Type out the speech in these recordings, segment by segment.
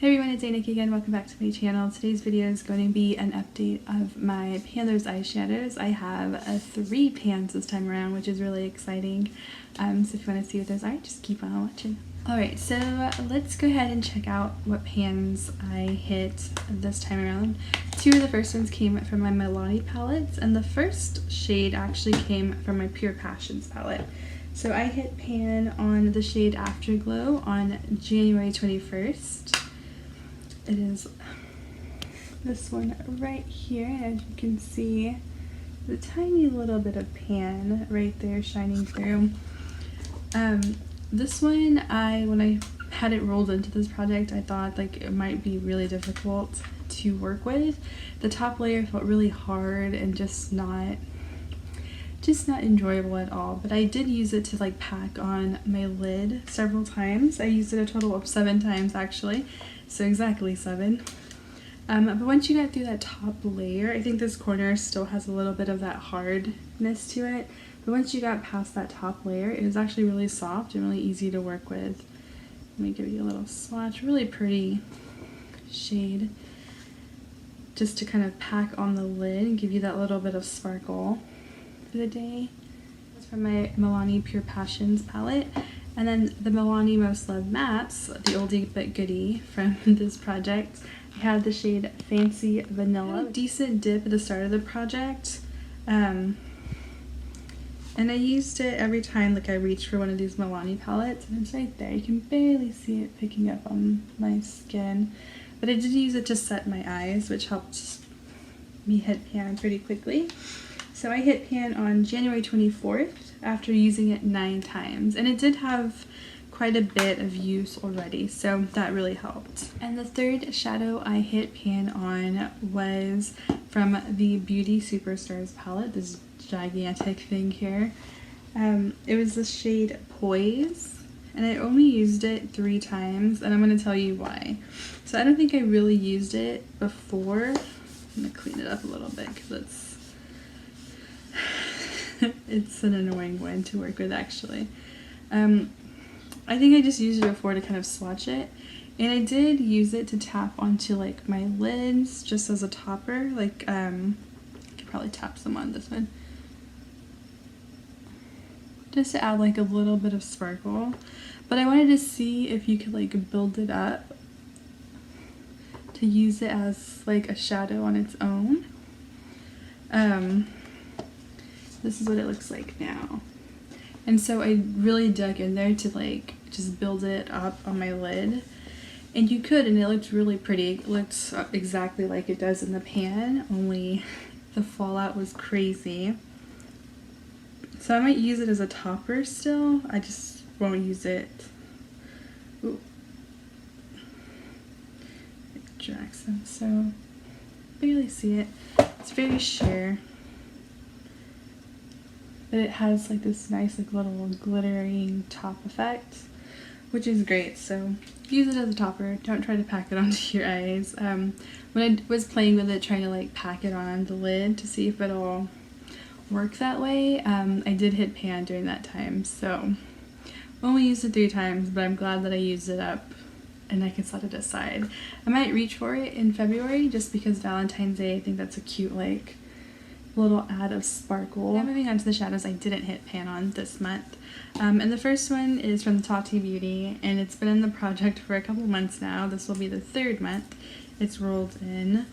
Hey everyone, it's Nikki again. Welcome back to my channel. Today's video is going to be an update of my Panthers eyeshadows. I have 3 pans this time around, which is really exciting. So if you want to see what those are, just keep on watching. Alright, so let's go ahead and check out what pans I hit this time around. 2 of the first ones came from my Milani palettes, and the first shade actually came from my Pure Passions palette. So I hit pan on the shade Afterglow on January 21st. It is this one right here, and as you can see, the tiny little bit of pan right there shining through. This one, when I had it rolled into this project, I thought like it might be really difficult to work with. The top layer felt really hard and just not enjoyable at all, but I did use it to like pack on my lid several times. I used it a total of 7 times actually, so exactly 7. But once you get through that top layer, I think this corner still has a little bit of that hardness to it, but once you got past that top layer, it was actually really soft and really easy to work with. Let me give you a little swatch. Really pretty shade just to kind of pack on the lid and give you that little bit of sparkle for the day. That's from my Milani Pure Passions palette. And then the Milani Most Loved Mattes, the oldie but goodie from this project. I had the shade Fancy Vanilla. I had a decent dip at the start of the project. And I used it every time like I reached for one of these Milani palettes, and it's right there. You can barely see it picking up on my skin. But I did use it to set my eyes, which helped me hit pan pretty quickly. So I hit pan on January 24th after using it 9 times, and it did have quite a bit of use already, so that really helped. And the third shadow I hit pan on was from the Beauty Superstars palette, this gigantic thing here. It was the shade Poise, and I only used it 3 times, and I'm going to tell you why. So I don't think I really used it before. I'm going to clean it up a little bit because it's an annoying one to work with actually. I think I just used it before to kind of swatch it, and I did use it to tap onto like my lids just as a topper. Like I could probably tap some on this one just to add like a little bit of sparkle, but I wanted to see if you could like build it up to use it as like a shadow on its own. This is what it looks like now. And so I really dug in there to like just build it up on my lid. And you could, and it looked really pretty. It looked exactly like it does in the pan, only the fallout was crazy. So I might use it as a topper still. I just won't use it. Ooh. It drags them, so barely see it. It's very sheer. But it has like this nice like little glittering top effect, which is great. So use it as a topper. Don't try to pack it onto your eyes. When I was playing with it, trying to like pack it on the lid to see if it'll work that way, I did hit pan during that time. So only used it 3 times, but I'm glad that I used it up and I can set it aside. I might reach for it in February just because Valentine's Day. I think that's a cute like little add of sparkle. Now moving on to the shadows I didn't hit pan on this month. And the first one is from the Tati Beauty, and it's been in the project for a couple months now. This will be the 3rd month it's rolled in.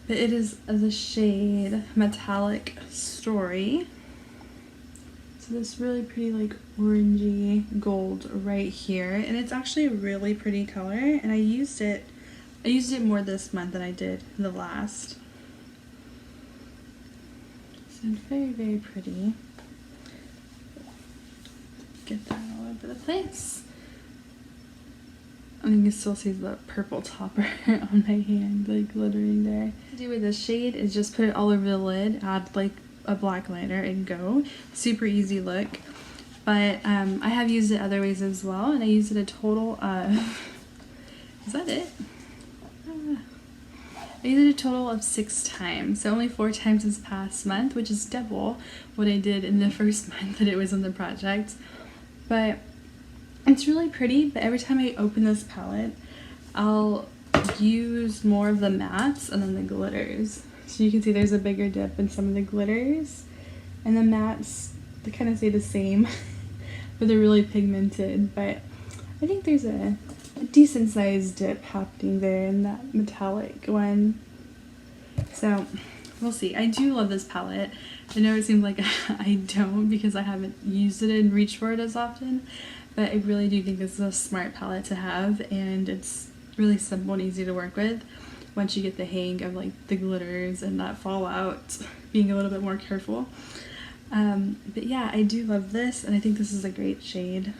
But it is the shade Metallic Story. So this really pretty like orangey gold right here, and it's actually a really pretty color, and I used it more this month than I did the last. So very, very pretty. Get that all over the place. I think you can still see the purple topper on my hand, like glittering there. What to do with this shade is just put it all over the lid, add like a black liner, and go. Super easy look. But I have used it other ways as well, and I used it a total of, is that it? I used it a total of 6 times, so only 4 times this past month, which is double what I did in the first month that it was in the project. But it's really pretty, but every time I open this palette, I'll use more of the mattes and then the glitters. So you can see there's a bigger dip in some of the glitters, and the mattes, they kind of stay the same, but they're really pigmented. But I think there's a decent sized dip happening there in that metallic one. So we'll see. I do love this palette. I know it seems like I don't because I haven't used it and reached for it as often, but I really do think this is a smart palette to have, and it's really simple and easy to work with once you get the hang of like the glitters and that fallout, being a little bit more careful. But yeah, I do love this, and I think this is a great shade.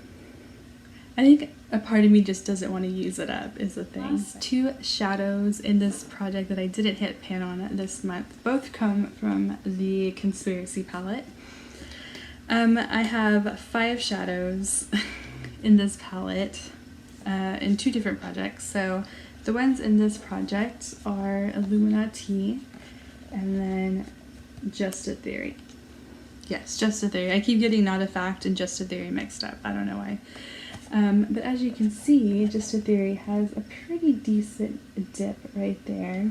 I think a part of me just doesn't want to use it up is the thing. Last two shadows in this project that I didn't hit pan on this month both come from the Conspiracy palette. I have 5 shadows in this palette in 2 different projects. So the ones in this project are Illuminati and then Just a Theory. Yes, Just a Theory. I keep getting Not a Fact and Just a Theory mixed up. I don't know why. But as you can see, Just a Theory has a pretty decent dip right there.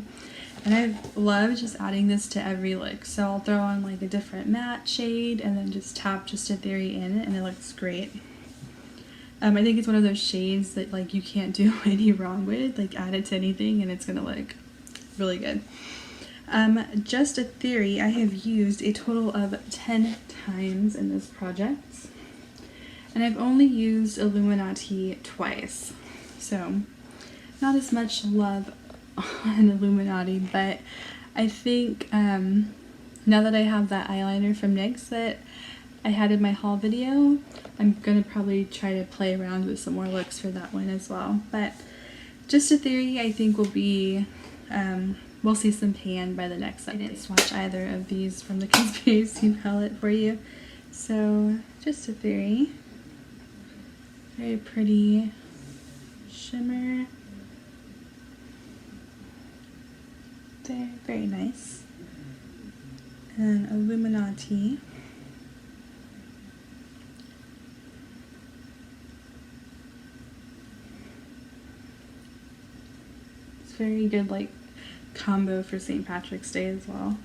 And I love just adding this to every look. So I'll throw on like a different matte shade and then just tap Just a Theory in it, and it looks great. I think it's one of those shades that like you can't do any wrong with. Like add it to anything and it's gonna look really good. Just a Theory I have used a total of 10 times in this project. And I've only used Illuminati twice. So not as much love on Illuminati, but I think now that I have that eyeliner from NYX that I had in my haul video, I'm gonna probably try to play around with some more looks for that one as well. But Just a Theory I think will be, we'll see some pan by the next update. I didn't swatch either of these from the Conspiracy palette for you. So Just a Theory, very pretty shimmer. There, very nice. And Illuminati. It's very good like combo for St. Patrick's Day as well.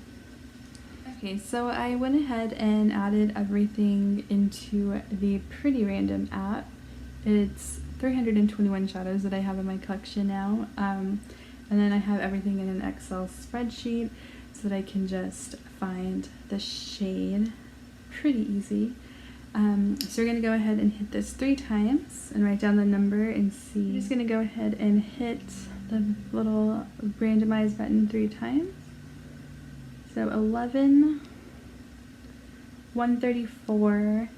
Okay, so I went ahead and added everything into the Pretty Random app. It's 321 shadows that I have in my collection now. And then I have everything in an Excel spreadsheet so that I can just find the shade pretty easy. So we're going to go ahead and hit this 3 times and write down the number and see. I'm just going to go ahead and hit the little randomize button 3 times. So 11, 134,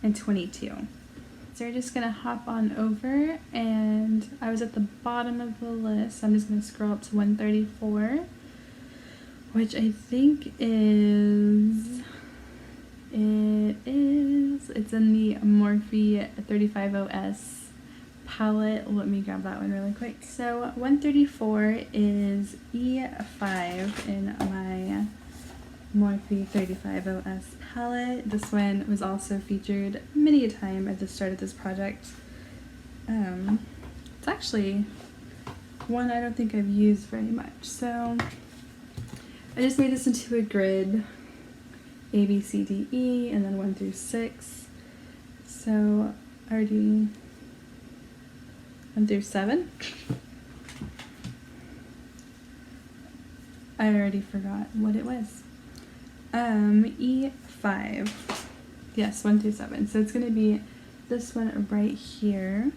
and 22. So we're just going to hop on over, and I was at the bottom of the list, so I'm just going to scroll up to 134, which I think is, it's in the Morphe 350S palette. Let me grab that one really quick. So 134 is E5 in my Morphe 350S palette. This one was also featured many a time at the start of this project. It's actually one I don't think I've used very much. So I just made this into a grid, A, B, C, D, E, and then 1 through 6. So already 1 through 7. I already forgot what it was. E5. Yes, 1 through 7. So it's going to be this one right here.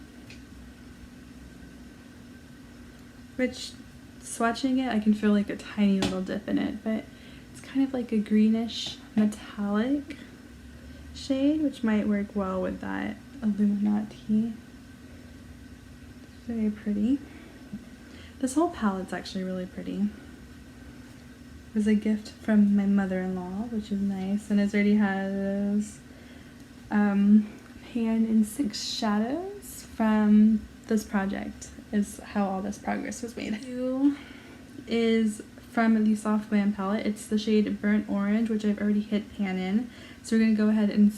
Which, swatching it, I can feel like a tiny little dip in it, but it's kind of like a greenish metallic shade, which might work well with that Illuminati. It's very pretty. This whole palette's actually really pretty. It was a gift from my mother-in-law, which is nice, and it already has pan and 6 shadows from this project is how all this progress was made. Two is from the Soft Glam palette. It's the shade Burnt Orange, which I've already hit pan in, so we're gonna go ahead and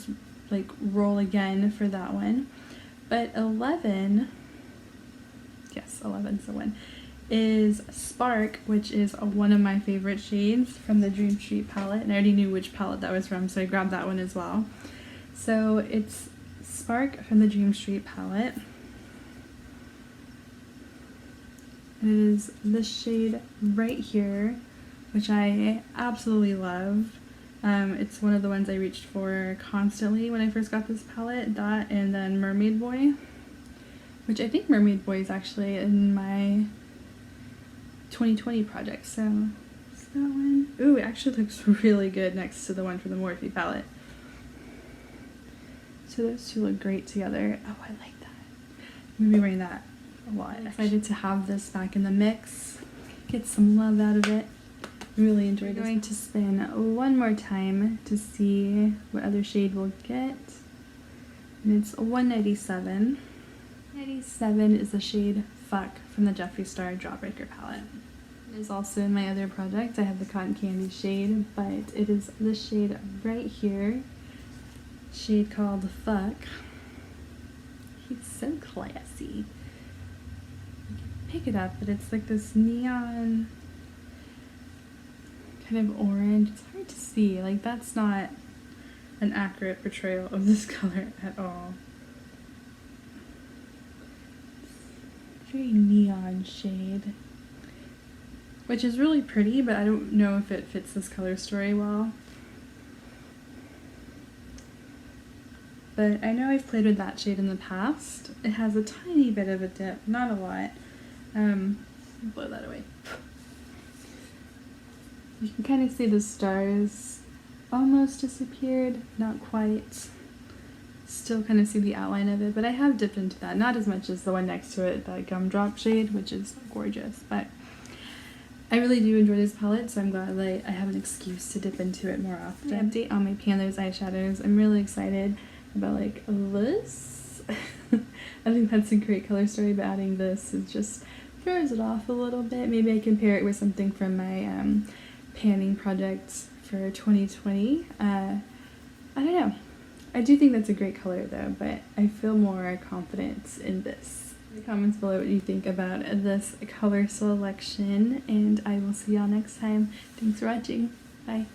like roll again for that one. But 11 yes, 11, so 1, is Spark, which is one of my favorite shades from the Dream Street palette, and I already knew which palette that was from, so I grabbed that one as well. So it's Spark from the Dream Street palette. It is this shade right here, which I absolutely love. It's one of the ones I reached for constantly when I first got this palette, that and then Mermaid Boy, which I think Mermaid Boy is actually in my 2020 project, so it's that one. Ooh, it actually looks really good next to the one from the Morphe palette. So those two look great together. Oh, I like that. I'm gonna be wearing that a lot. I'm excited to have this back in the mix, get some love out of it. Really enjoyed it. I'm going to spin one more time to see what other shade we'll get. And it's 197. 197 is the shade Fuck from the Jeffree Star Jawbreaker palette. It is also in my other project. I have the Cotton Candy shade, but it is this shade right here. Shade called Fuck. He's so classy. You can pick it up, but it's like this neon kind of orange. It's hard to see. Like, that's not an accurate portrayal of this color at all. It's a very neon shade, which is really pretty, but I don't know if it fits this color story well. But I know I've played with that shade in the past. It has a tiny bit of a dip, not a lot. Blow that away. You can kind of see the stars almost disappeared, not quite. Still kind of see the outline of it, but I have dipped into that. Not as much as the one next to it, that Gumdrop shade, which is gorgeous. But I really do enjoy this palette, so I'm glad that I have an excuse to dip into it more often. An update on my Panthers eyeshadows. I'm really excited about like this. I think that's a great color story, but adding this is just throws it off a little bit. Maybe I can pair it with something from my panning projects for 2020. I don't know. I do think that's a great color though, but I feel more confident in this. In the comments below what you think about this color selection, and I will see y'all next time. Thanks for watching. Bye.